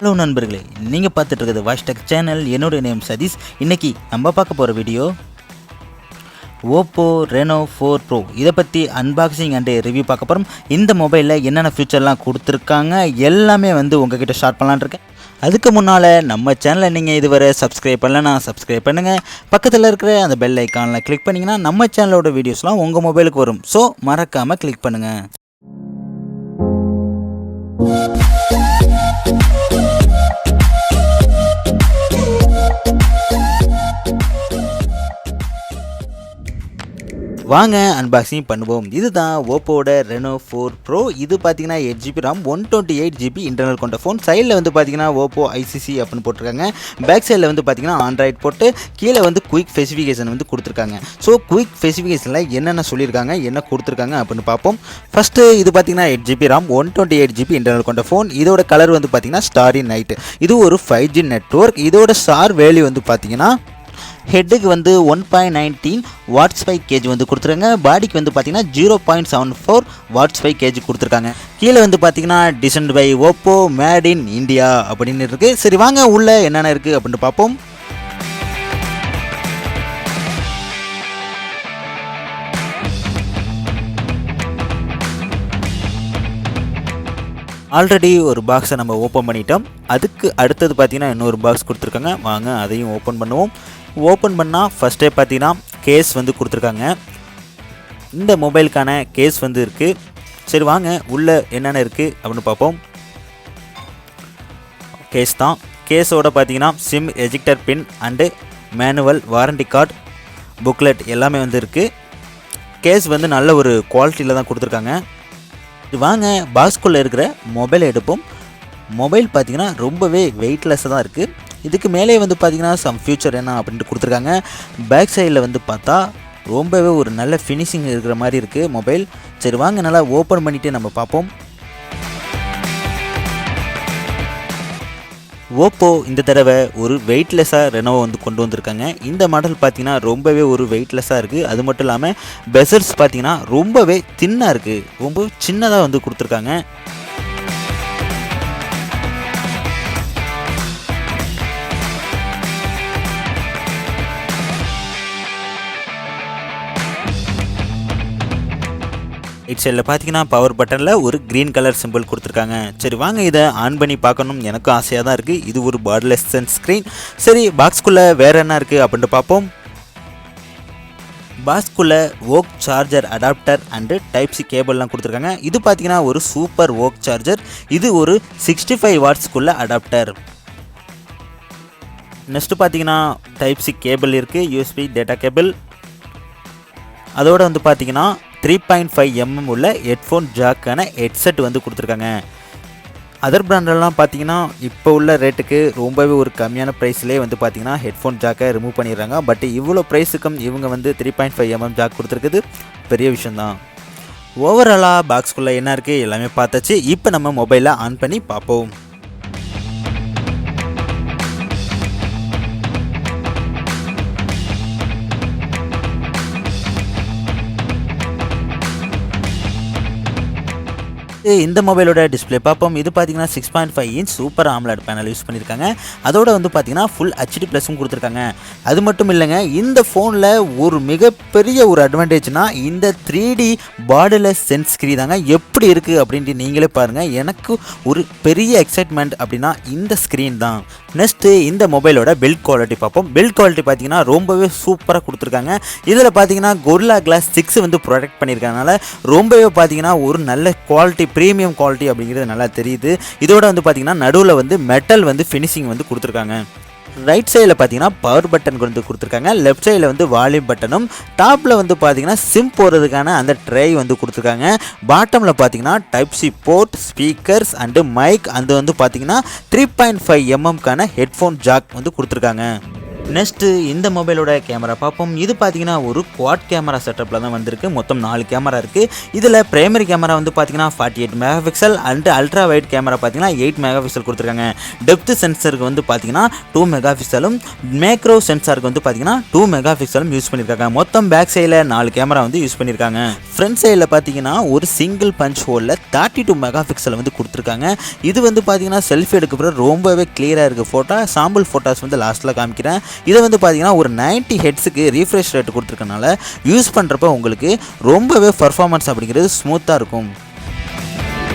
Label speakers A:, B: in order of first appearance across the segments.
A: Hello நண்பர்களே, நீங்கள் பார்த்துட்டு இருக்கிறது வாய்ஸ் டெக் சேனல். என்னோட நேம் சதீஷ். இன்றைக்கி நம்ம பார்க்க போகிற வீடியோ OPPO Reno 4 Pro இதை பற்றி அன்பாக்சிங் அண்ட் ரிவ்யூ பார்க்க போகிறோம். இந்த மொபைலில் என்னென்ன ஃபியூச்சர்லாம் கொடுத்துருக்காங்க எல்லாமே உங்ககிட்ட ஷேர் பண்ணலான்னு இருக்கேன். அதுக்கு முன்னால் நம்ம சேனலை நீங்கள் இதுவரை சப்ஸ்கிரைப் பண்ணலன்னா சப்ஸ்கிரைப் பண்ணுங்கள். பக்கத்தில் இருக்கிற அந்த பெல் ஐக்கானில் கிளிக் பண்ணிங்கன்னா நம்ம சேனலோட வீடியோஸ்லாம் உங்கள் மொபைலுக்கு வரும். ஸோ மறக்காமல் கிளிக் பண்ணுங்கள். வாங்க அன்பாக்சிங் பண்ணுவோம். இதுதான் ஓப்போட Reno 4 Pro. இது பார்த்தீங்கன்னா 8GB RAM 128GB இன்டர்னல் கொண்ட ஃபோன். சைடில் பார்த்தீங்கன்னா OPPO ICC அப்படின்னு போட்டிருக்காங்க. பேக் சைடில் பார்த்தீங்கன்னா ஆண்ட்ராய்ட் போட்டு கீழே குயிக் ஸ்பெசிஃபிகேஷன் கொடுத்துருக்காங்க. ஸோ குயிக் ஸ்பெசிஃபிகேஷனில் என்னென்ன சொல்லியிருக்காங்க, என்ன கொடுத்துருக்காங்க அப்படின்னு பார்ப்போம். ஃபஸ்ட்டு இது பார்த்தீங்கன்னா 8GB RAM 128GB இன்டர்னல் கொண்ட ஃபோன். இதோட கலர் பார்த்தீங்கன்னா ஸ்டாரி நைட். இது ஒரு 5G நெட்வொர்க். இதோட ஸ்டார் வேல்யூ பார்த்தீங்கன்னா ஹெட்டுக்கு 1.19 வாட்ஸ் 5 கேஜி கொடுத்துருக்காங்க. பாடிக்கு பார்த்தீங்கன்னா 0.74 வாட்ஸ் 5 கேஜி கொடுத்துருக்காங்க. கீழே பார்த்தீங்கன்னா designed by Oppo, made in India அப்படின்னு இருக்குது. சரி வாங்க உள்ள என்னென்ன இருக்குது அப்படின்னு பார்ப்போம். ஆல்ரெடி ஒரு பாக்ஸை நம்ம ஓப்பன் பண்ணிட்டோம். அதுக்கு அடுத்தது பார்த்தீங்கன்னா இன்னொரு பாக்ஸ் கொடுத்துருக்காங்க. வாங்க அதையும் ஓப்பன் பண்ணுவோம். ஓப்பன் பண்ணால் ஃபஸ்ட்டே பார்த்தீங்கன்னா கேஸ் கொடுத்துருக்காங்க. இந்த மொபைலுக்கான கேஸ் இருக்குது. சரி வாங்க உள்ளே என்னென்ன இருக்குது அப்படின்னு பார்ப்போம். கேஸ் தான். கேஸோட பார்த்தீங்கன்னா sim ejector bin and manual, warranty card, booklet எல்லாமே இருக்குது. கேஸ் நல்ல ஒரு குவாலிட்டியில் தான் கொடுத்துருக்காங்க. வாங்க பாக்ஸ்குள்ளே இருக்கிற மொபைலை எடுப்போம். மொபைல் பார்த்தீங்கன்னா ரொம்பவே வெயிட்லெஸ்ஸாக தான் இருக்குது. இதுக்கு மேலே பார்த்தீங்கன்னா சம் ஃபியூச்சர் என்ன அப்படின்ட்டு கொடுத்துருக்காங்க. பேக் சைடில் பார்த்தா ரொம்பவே ஒரு நல்ல ஃபினிஷிங் இருக்கிற மாதிரி இருக்குது மொபைல். சரி வாங்க நல்லா ஓப்பன் பண்ணிவிட்டு நம்ம பார்ப்போம். ஓப்போ இந்த தடவை ஒரு வெயிட்லெஸ்ஸாக ரெனோவை கொண்டு வந்திருக்காங்க. இந்த மாடல் பார்த்தீங்கன்னா ரொம்பவே ஒரு வெயிட்லெஸ்ஸாக இருக்குது. அது மட்டும் இல்லாமல் பெசல்ஸ் பார்த்தீங்கன்னா ரொம்பவே தின்னாக இருக்குது. ரொம்ப சின்னதாக கொடுத்துருக்காங்க. ரைட் சைடில் பார்த்தீங்கன்னா பவர் பட்டனில் ஒரு க்ரீன் கலர் சிம்பிள் கொடுத்துருக்காங்க. சரி வாங்க இதை ஆன் பண்ணி பார்க்கணும், எனக்கும் ஆசையாக தான் இருக்குது. இது ஒரு பார்டர்லெஸ் ஸ்க்ரீன். சரி பாக்ஸ்குள்ளே வேறு என்ன இருக்குது அப்படின்ட்டு பார்ப்போம். பாக்ஸ்குள்ளே ஓக் சார்ஜர் அடாப்டர் அண்டு டைப்-C கேபிள்லாம் கொடுத்துருக்காங்க. இது பார்த்தீங்கன்னா ஒரு சூப்பர் ஓக் சார்ஜர். இது ஒரு 65 வாட்ஸ்க்குள்ளே அடாப்டர். நெக்ஸ்ட்டு பார்த்தீங்கன்னா டைப்-C கேபிள் இருக்குது, USB டேட்டா கேபிள். அதோடு பார்த்தீங்கன்னா 3.5mm உள்ள ஹெட்ஃபோன் ஜாக்கான ஹெட்செட் கொடுத்துருக்காங்க. அதர் பிராண்டெல்லாம் பார்த்தீங்கன்னா இப்போ உள்ள ரேட்டுக்கு ரொம்பவே ஒரு கம்மியான ப்ரைஸ்லேயே பார்த்தீங்கன்னா ஹெட்ஃபோன் ஜாக்கை ரிமூவ் பண்ணிடுறாங்க. பட் இவ்வளோ ப்ரைஸுக்கும் இவங்க 3.5mm ஜாக் கொடுத்துருக்குது பெரிய விஷயந்தான். ஓவராலாக பாக்ஸ்குள்ளே என்ன இருக்குது எல்லாமே பார்த்தாச்சு. இப்போ நம்ம மொபைலை ஆன் பண்ணி பார்ப்போம். இந்த மொபைலோட டிஸ்பிளே பார்ப்போம். இது பார்த்தீங்கன்னா 6.5 inch super AMOLED panel use பண்ணியிருக்காங்க. அதோட பார்த்தீங்கன்னா ஃபுல் HD ப்ளஸும் கொடுத்துருக்காங்க. அது மட்டும் இல்லைங்க, இந்த ஃபோனில் ஒரு மிகப்பெரிய ஒரு அட்வான்டேஜ்னால் இந்த 3D பார்டர்லெஸ் சென்ஸ் ஸ்க்ரீன் தாங்க. எப்படி இருக்குது அப்படின்ட்டு நீங்களே பாருங்கள். எனக்கு ஒரு பெரிய எக்ஸைட்மெண்ட் அப்படின்னா இந்த ஸ்க்ரீன் தான். நெக்ஸ்ட்டு இந்த மொபைலோட பில்ட் குவாலிட்டி பார்ப்போம். பில்ட் குவாலிட்டி பார்த்தீங்கன்னா ரொம்பவே சூப்பராக கொடுத்துருக்காங்க. இதில் பார்த்தீங்கன்னா Gorilla Glass 6 ப்ரொடெக்ட் பண்ணியிருக்கனால ரொம்பவே பார்த்தீங்கன்னா ஒரு நல்ல குவாலிட்டி, ப்ரீமியம் குவாலிட்டி அப்படிங்கிறது நல்லா தெரியுது. இதோட பார்த்தீங்கன்னா நடுவில் மெட்டல் ஃபினிஷிங் கொடுத்துருக்காங்க. ரைட் சைடில் பார்த்தீங்கன்னா பவர் பட்டன் கொடுத்துருக்காங்க. லெஃப்ட் சைடில் வால்யூம் பட்டனும், டாப்பில் பார்த்தீங்கன்னா சிம் போகிறதுக்கான அந்த ட்ரை கொடுத்துருக்காங்க. பாட்டமில் பார்த்தீங்கன்னா டைப்-C போர்ட், ஸ்பீக்கர்ஸ் அண்டு மைக், அந்த பார்த்தீங்கன்னா 3.5mm ஹெட்ஃபோன் ஜாக் கொடுத்துருக்காங்க. நெக்ஸ்ட்டு இந்த மொபைலோட கேமரா பார்ப்போம். இது பார்த்தீங்கன்னா ஒரு குவாட் கேமரா செட்டப்பில் தான் வந்திருக்கு. மொத்தம் 4 கேமரா இருக்குது. இதில் பிரைமரி கேமரா வந்து பார்த்தீங்கன்னா 48 mega pixel and ultra wide camera பார்த்தீங்கன்னா 8 மெகா பிக்சல் கொடுத்துருக்காங்க. டெப்த் சென்சருக்கு வந்து பார்த்தீங்கன்னா 2 மெகா பிக்சலும் மேக்ரோ சென்சாருக்கு வந்து பார்த்தீங்கன்னா 2 மெகா பிக்சலும் யூஸ் பண்ணியிருக்காங்க. மொத்தம் பேக் சைடில் 4 கேமரா வந்து யூஸ் பண்ணியிருக்காங்க. ஃப்ரண்ட் சைடில் பார்த்தீங்கன்னா ஒரு சிங்கிள் பஞ்ச் ஹோலில் 32 மெகா பிக்சல் வந்து கொடுத்துருக்காங்க. இது வந்து பார்த்தீங்கன்னா செல்ஃபி எடுக்கப்புறம் ரொம்பவே கிளியராக இருக்குது ஃபோட்டோ. சாம்பிள் ஃபோட்டோஸ் வந்து லாஸ்ட்டில் காமிக்கிறேன். இதை வந்து பார்த்தீங்கன்னா ஒரு 90 ஹெட்ஸுக்கு ரீஃப்ரெஷ் ரேட் கொடுத்துருக்கனால யூஸ் பண்ணுறப்ப உங்களுக்கு ரொம்பவே பர்ஃபார்மன்ஸ் அப்படிங்கிறது ஸ்மூத்தாக இருக்கும்.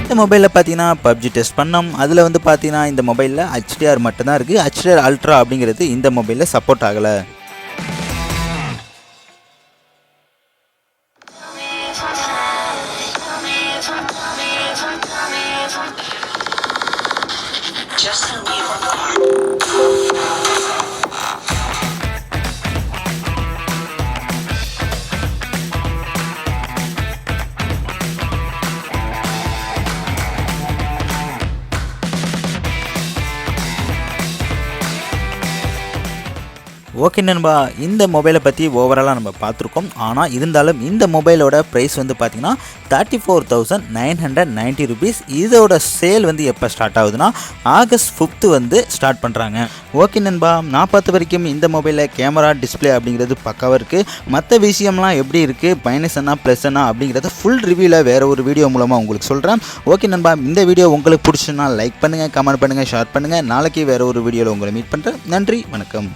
A: இந்த மொபைலில் பார்த்தீங்கன்னா பப்ஜி டெஸ்ட் பண்ணோம். அதில் வந்து பார்த்தீங்கன்னா இந்த மொபைலில் HDR மட்டும்தான் இருக்குது. HDR அல்ட்ரா அப்படிங்கிறது இந்த மொபைலில் சப்போர்ட் ஆகலை. ஓகே நண்பா, இந்த மொபைலை பற்றி ஓவராலாக நம்ம பார்த்துருக்கோம். ஆனால் இருந்தாலும் இந்த மொபைலோட ப்ரைஸ் வந்து பார்த்திங்கன்னா 34,990 ருபீஸ். இதோட சேல் வந்து எப்போ ஸ்டார்ட் ஆகுதுன்னா ஆகஸ்ட் 5 வந்து ஸ்டார்ட் பண்ணுறாங்க. ஓகே நண்பா, நான் பார்த்த வரைக்கும் இந்த மொபைலில் கேமரா டிஸ்பிளே அப்படிங்கிறது பக்காவாக இருக்குது. மற்ற விஷயம்லாம் எப்படி இருக்குது, மைனஸ் என்ன ப்ளஸ் என்ன அப்படிங்கிறத ஃபுல் ரிவ்யூவில் வேறு ஒரு வீடியோ மூலமாக உங்களுக்கு சொல்கிறேன். ஓகே நண்பா, இந்த வீடியோ உங்களுக்கு பிடிச்சுன்னா லைக் பண்ணுங்கள், கமெண்ட் பண்ணுங்கள், ஷேர் பண்ணுங்கள். நாளைக்கு வேறு ஒரு வீடியோவில் உங்களை மீட் பண்ணுறேன். நன்றி, வணக்கம்.